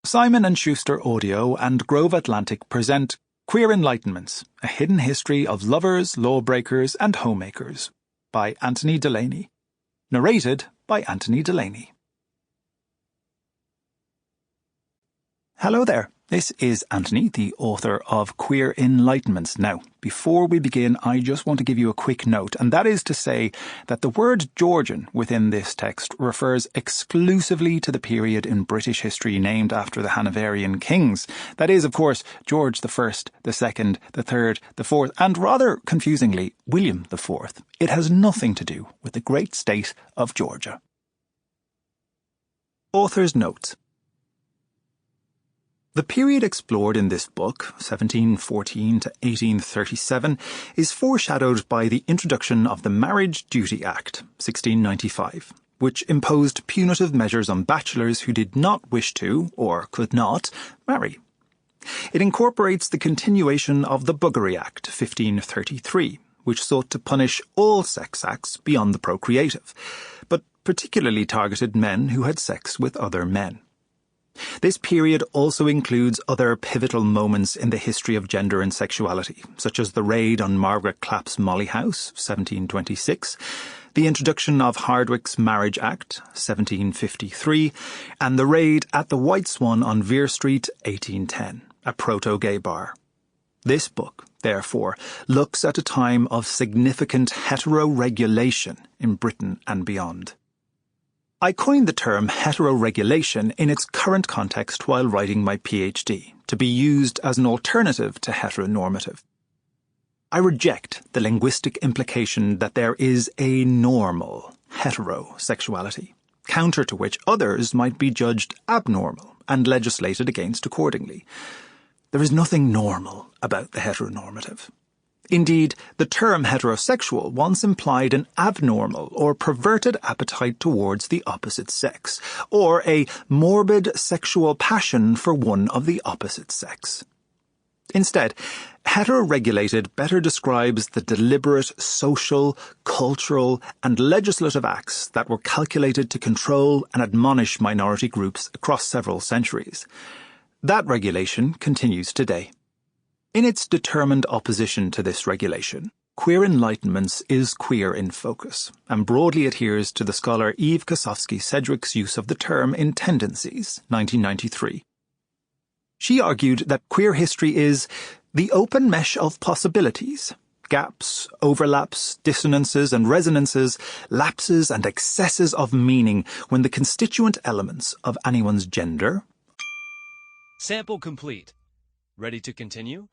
Simon & Schuster Audio and Grove Atlantic present Queer Enlightenments, A Hidden History of Lovers, Lawbreakers and Homemakers by Anthony Delaney. Narrated by Anthony Delaney. Hello there. This is Anthony, the author of Queer Enlightenments. Now, before we begin, I just want to give you a quick note, and that is to say that the word Georgian within this text refers exclusively to the period in British history named after the Hanoverian kings. That is, of course, George I, the Second, the Third, the Fourth, and rather confusingly, William IV. It has nothing to do with the great state of Georgia. Author's notes. The period explored in this book, 1714 to 1837, is foreshadowed by the introduction of the Marriage Duty Act, 1695, which imposed punitive measures on bachelors who did not wish to, or could not, marry. It incorporates the continuation of the Buggery Act, 1533, which sought to punish all sex acts beyond the procreative, but particularly targeted men who had sex with other men. This period also includes other pivotal moments in the history of gender and sexuality, such as the raid on Margaret Clapp's Molly House, 1726, the introduction of Hardwicke's Marriage Act, 1753, and the raid at the White Swan on Vere Street, 1810, a proto-gay bar. This book, therefore, looks at a time of significant heteroregulation in Britain and beyond. I coined the term heteroregulation in its current context while writing my PhD, to be used as an alternative to heteronormative. I reject the linguistic implication that there is a normal heterosexuality, counter to which others might be judged abnormal and legislated against accordingly. There is nothing normal about the heteronormative. Indeed, the term heterosexual once implied an abnormal or perverted appetite towards the opposite sex, or a morbid sexual passion for one of the opposite sex. Instead, heteroregulated better describes the deliberate social, cultural, and legislative acts that were calculated to control and admonish minority groups across several centuries. That regulation continues today. In its determined opposition to this regulation, Queer Enlightenments is queer in focus, and broadly adheres to the scholar Eve Kosofsky-Sedgwick's use of the term in Tendencies, 1993. She argued that queer history is the open mesh of possibilities, gaps, overlaps, dissonances and resonances, lapses and excesses of meaning when the constituent elements of anyone's gender. Sample complete. Ready to continue?